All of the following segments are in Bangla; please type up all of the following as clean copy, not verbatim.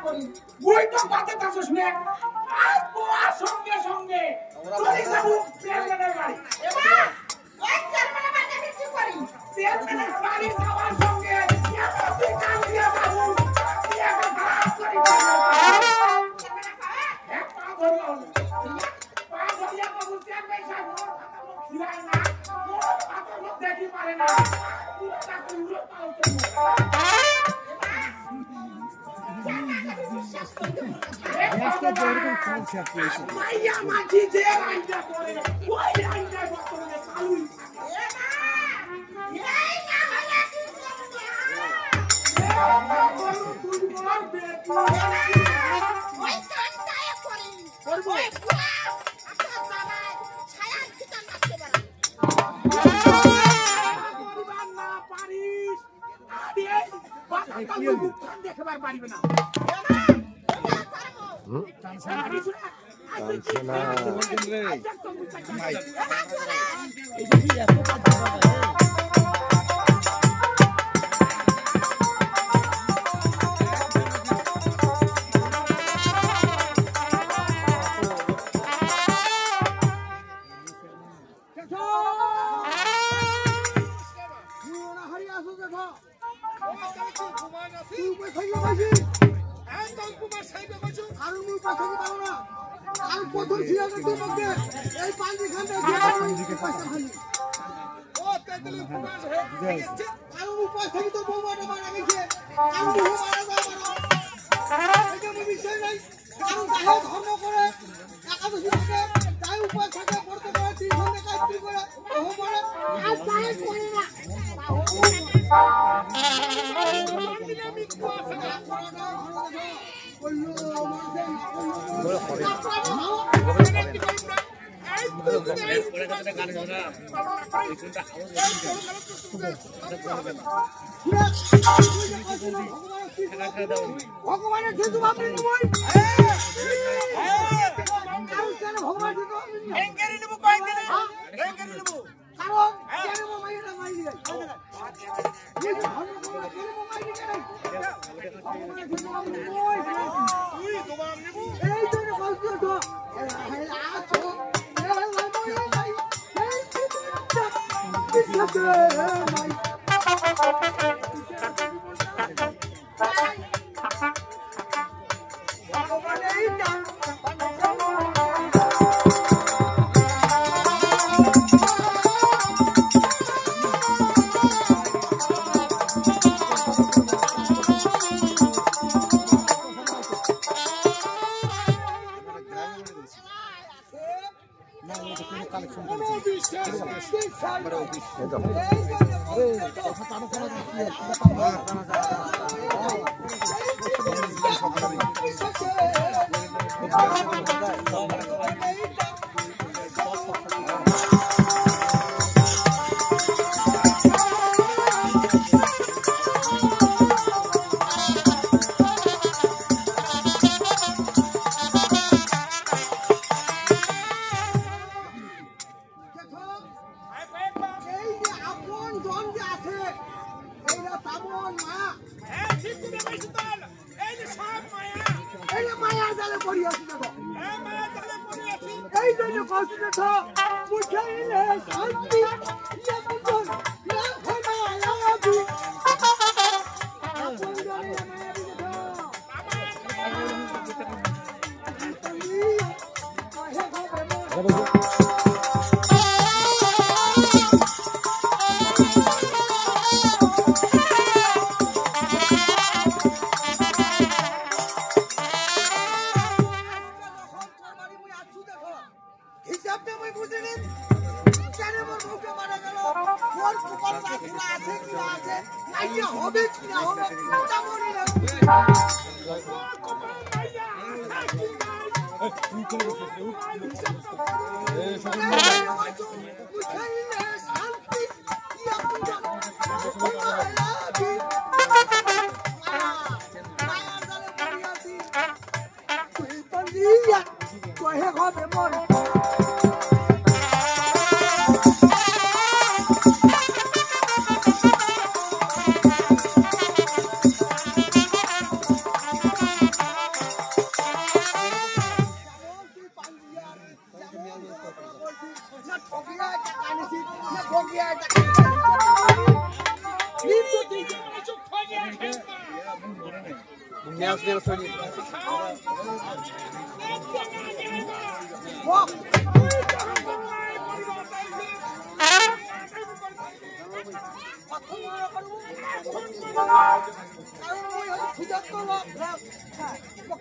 করি ওই তো পাতে তাছস নে আর কোয়ার সঙ্গে সঙ্গে চলে যাব চেয়ারম্যানের বাড়ি এবা ওই চেয়ারম্যানের বাড়ি কি করি চেয়ারম্যানের বাড়ি যাওয়ার সঙ্গে এত কাম দিয়া বাবু একটা খারাপ করি এক পা ধরো পা ধরিয়া বাবু চেয়ারম্যান সাহেব মোর কথা মুখ খিলায় না মোর কথা মুখ দেখি পারে না পুরো টাকা উড়ো পাউতে মাইয়া মাঝি যে আইডা করে ওই আইডা বর্তমানে চালুই এই না হলে কি করব তুই বল বেটি ওই কানটায় করি করব আচ্ছা জামাই ছায়া কিতান নাচতে পারে পরিবার না পারিস আরে বাবা কালু মুখখান দেখবার পারিবে না ভগবানের যেহেতু আপনি নয় ভগবান এঙ্গেরি নেব কয়েকদিনে এঙ্গেরি নেব কারণ কেন মাইরা মাইরি যায় এই যে ভালো করে কেন মাইরি যায় ভগবানের যেহেতু আপনি নয় তুই তোমার নেব এই জন্য বলছো তো আছো এই মাই এই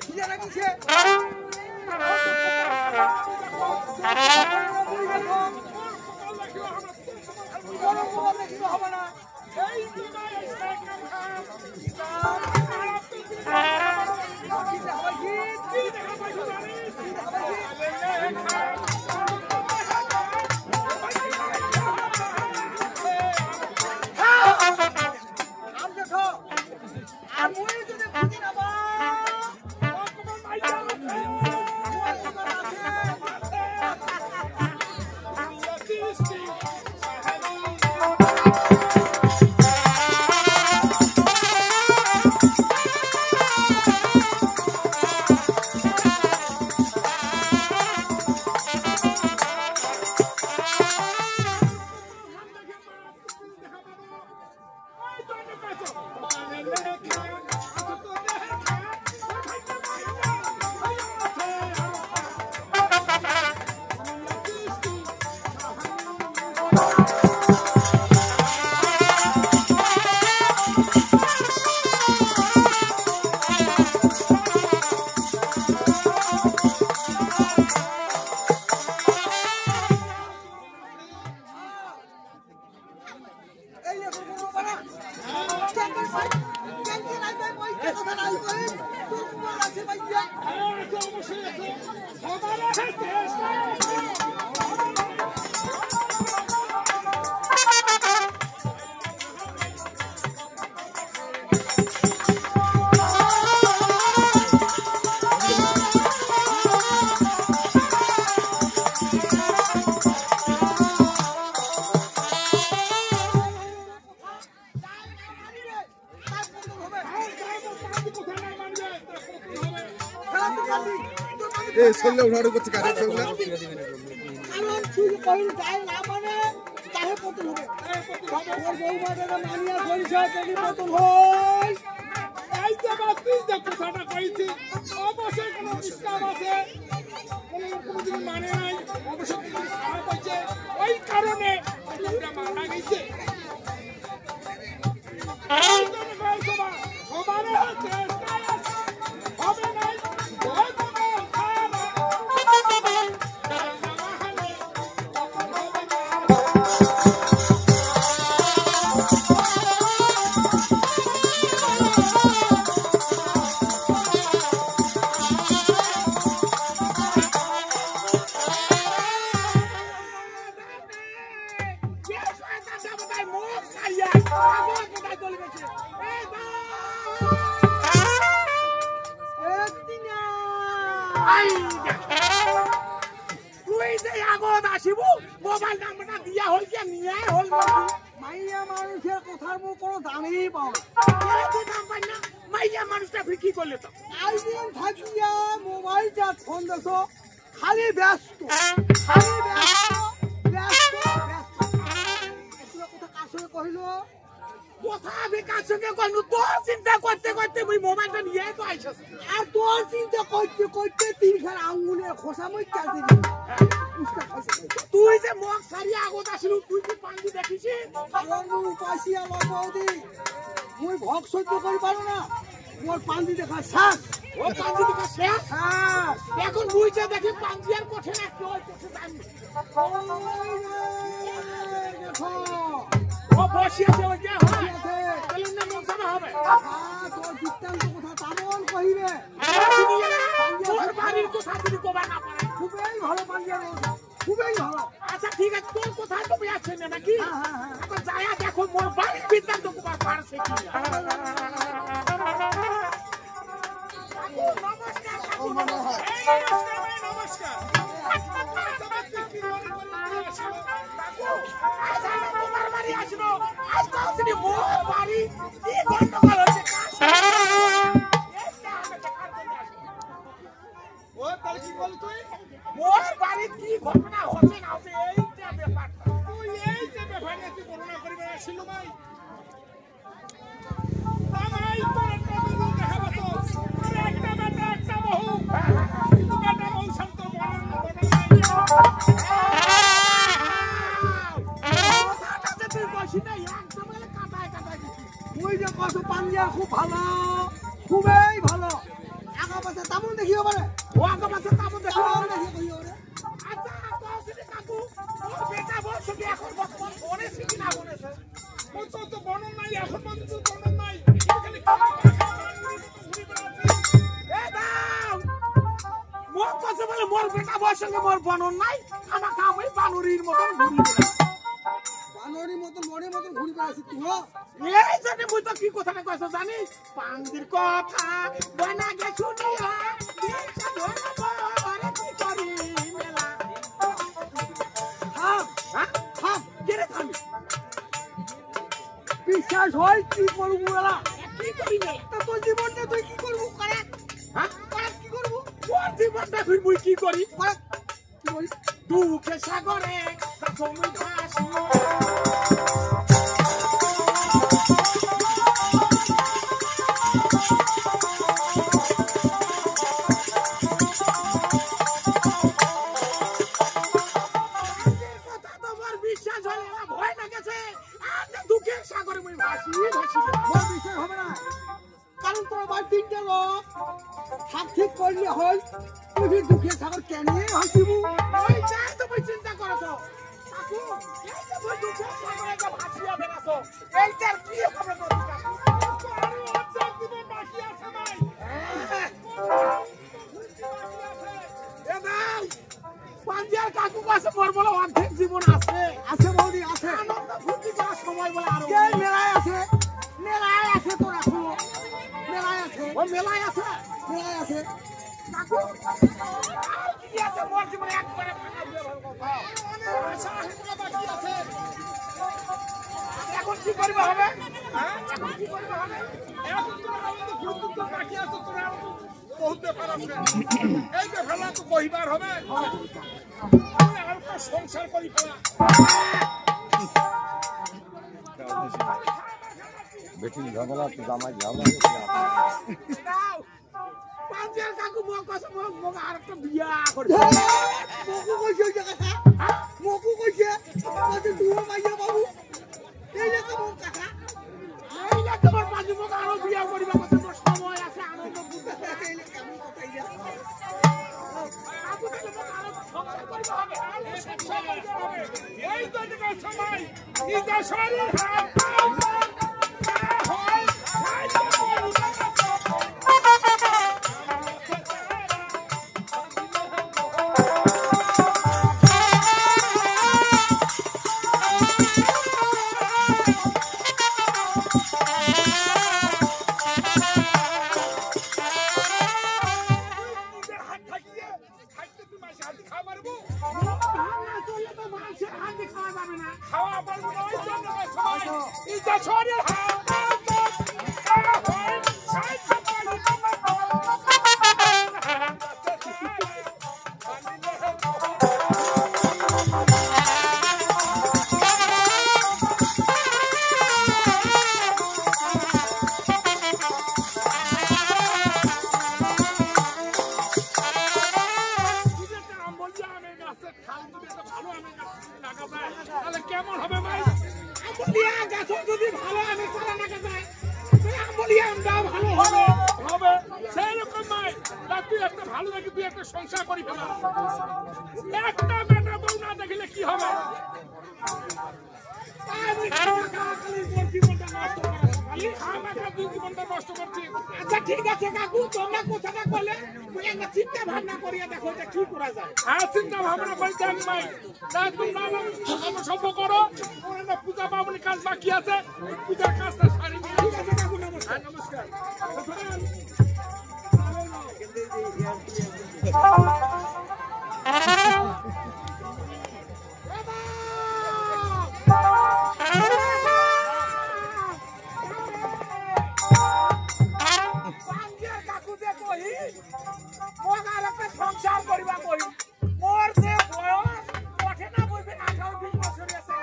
খিদে লাগিছে হবে না চললে উঠাড়ু করছে কারে চললে কারণ তুই কই যায় না মানে তাহে পতন হবে ওর বউ বাজারে মানিয়া কইছে যদি পতন হয় এই যে বাতি যে কথাটা কইছি অবশ্যই কোনো ইসলাম আছে কোনো দিন মানে নাই অবশ্যই কিছু খারাপ হইছে ওই কারণে এটা মারা গেছে এই জন্য কইছো বা সবারে চেষ্টা হবে নাই মোবাইল নাম্বারটা দিয়া হল কি নিয়ে হল মাইয়া মানুষের কথার মো কোনো দামই পাও না মাইয়া মানুষটা বিক্রি করলে তো আইদিন থাকিয়া মোবাইলটা ফোন দেছো খালি ব্যস্ত কথা কার সঙ্গে কহিল কথা আমি কার সঙ্গে কইলু তোর চিন্তা করতে করতে ওই মোবাইলটা নিয়ে তো আইছস আর তোর চিন্তা করতে করতে তিনখান আঙ্গুলে খোসা মই চালতে দিই তুই যে মুখ সারিয়া আগত আসিলু তুই কি পাঙ্গি দেখিছি আমার উপাসিয়া বাবদি মুই ভক সহ্য করি পারো না মোর পাঙ্গি দেখা শেষ ও পাঙ্গি দেখা শেষ এখন মুই যে দেখি পাঙ্গি আর কোঠে না ওই কোঠে জানি দেখো ও বসি আছে ওই যে হয় তাহলে না মুখ জানা হবে তোর বিস্তারিত কথা তামল কইবে তোর বাড়ির কথা যদি কবা না পারে খুবই ভালো পাঙ্গি খুবই ভালো আচ্ছা ঠিক আছে তোর কথা তো আছে না নাকি এখন যায়া দেখো মোর বাড়ির বিস্তারিত কবা পারছে কি নমস্কার তোমার বাড়ি আসবো আজ কাউসিনি মোর বাড়ি কি গন্ডগোল হচ্ছে ও তাহলে কি বল তুই মোর বাড়ি কি ঘটনা হচ্ছে না হচ্ছে এইটা ব্যাপারটা তুই এই যে ব্যাপার নিয়ে তুই বর্ণনা করিবে আসিল ভাই ভাই তোর একটা দেখা তো খুবই ভালো আগা পাশে তামুন দেখিও পারে ও আগা পাশে তামুন দেখিও পারে আচ্ছা তাহলে কাকু ও বেটা বলছো কি এখন বর্তমান ফোনে শিখি না বলেছে ও তো বর্ণন নাই এখন পর্যন্ত বর্ণন নাই খালি এ দাও মোর কাছে বলে মোর বেটা বয়স সঙ্গে মোর বর্ণন নাই আমার কামই বানরির মতন ঘুরি বানরির মতন মনের মতন ঘুরি বেড়াছিস তুই এই জন্য মুই তো কি কথাটা কইছ জানিস পাঙ্গির কথা বনা গে শুনিয়া দিশা ধরে পরে কি করি মেলা থাম কেরে থামি বিশ্বাস হয় কি করব মেলা কি করি মেলা তা তোর জীবনটা তুই কি করব করে করে কি করব তোর জীবনটা তুই মুই কি করি করে কি করি দুঃখে সাগরে তা তুমি ভাসিও ঠিক করলে হয় তুমি দুঃখের সাগর কেন হাসিবু ওই যাই তুমি চিন্তা করছো কাকু এই যে তুমি দুঃখের সাগরে যে ভাসিয়া বেরাছো এইটার কি হবে প্রতিকার আরে অর্ধেক জীবন বাকি আছে ভাই এ ভাই পাঞ্জার কাকু কাছে মোর বলে অর্ধেক জীবন আছে আছে বৌদি আছে আনন্দ ফুর্তি করার সময় বলে আর এই মেলায় আছে তোর এখন মেলায় আছে ও মেলায় আছে কাকু কি আছে মোর জীবনে একবারে ফাঁকা দিয়ে ভালো কথা আশা হেতু বাকি আছে এখন কি করবে হবে এখন কি করবে হবে এখন তো আমাদের ফুর্তি তো বাকি আছে তোরা বহুত ব্যাপার আছে এই ব্যাপারটা তো কইবার হবে আর তো সংসার করি ফেলা বেটি ঝামেলা তো জামাই ঝামেলা পাঞ্জার কাকু মো কস মো আরেকটা বিয়া করছে মকু কইছে ওই কথা মকু কইছে আমাদের দুই মাইয়া বাবু এই না তো কাকা এই না তোমার বাজু মো আরো বিয়া করিবা কত সময় আছে আনন্দ বুঝতে এই না কেমন কথা ইয়া আপু তাহলে মো আরো সংসার করিবা হবে এই সংসার করিবা হবে এই তো যে সময় নিজে শরীর কেমন হবে ভাই আমলিয়া গাছ যদি ভালো আমি সারা না যায় তুই আমলিয়া আমটা ভালো হবে হবে সেই রকম ভাই তুই একটা ভালো দেখি তুই একটা সংসার করি ফেলা একটা বেটা বউ না দেখলে কি হবে আচ্ছা ঠিক আছে কাকু তোমরা কথাটা বলে একটা চিন্তা ভাবনা করিয়া দেখো এটা কি করা যায় হ্যাঁ চিন্তা ভাবনা করে দেখ ভাই তোমরা সভ্য করো পূজা পাবনি কাজ বাকি আছে পূজার কাজটা সারি ঠিক আছে কাকু নমস্কার নমস্কার সংসার করিবা কই মোর যে বয়স ওঠে না বলবে 18-20 বছর আছে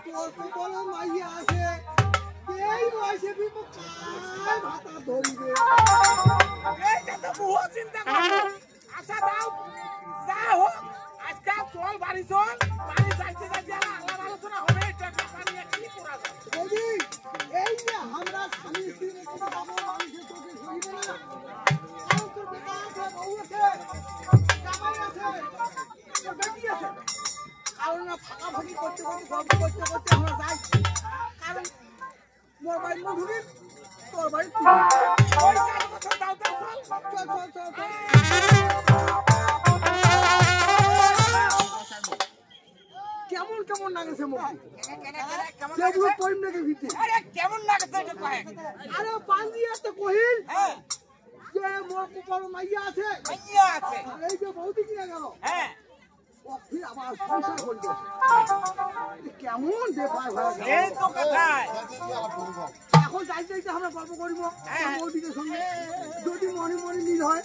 তোর বড় মাইয়া আছে এই বয়সে বিপো কাল ভাতা ধরিবে এইটা তো বহু চিন্তা করো আশা দাও যা হোক আজকে চল বাড়ি চল বাড়ি যাইতে যাইতে আলাদা আলোচনা হবে এটা পানি কি করা যায় আমি স্ত্রী মতো যাবো মানুষের চোখে সইবে না কারণ তোর বেটা আছে বউ আছে জামাই আছে তোর বেটি আছে কারণ না ফাঁকাফাঁকি করতে করতে গল্প করতে করতে আমরা যাই কারণ মোর বাড়ি মধুরী তোর বাড়ি কেমন কেমন লাগেছে মুখে করিম নাকি ভিতরে কেমন লাগছে আরে পাঞ্জি একটা কহিল যে মোর বড় মাইয়া আছে আর এই যে বৌদি কিনে গেল ও ফির আবার সংসার করবে কেমন ব্যাপার এখন যাইতে যাইতে আমরা গল্প করিব বৌদিকে সঙ্গে যদি মনে মনে মিল হয়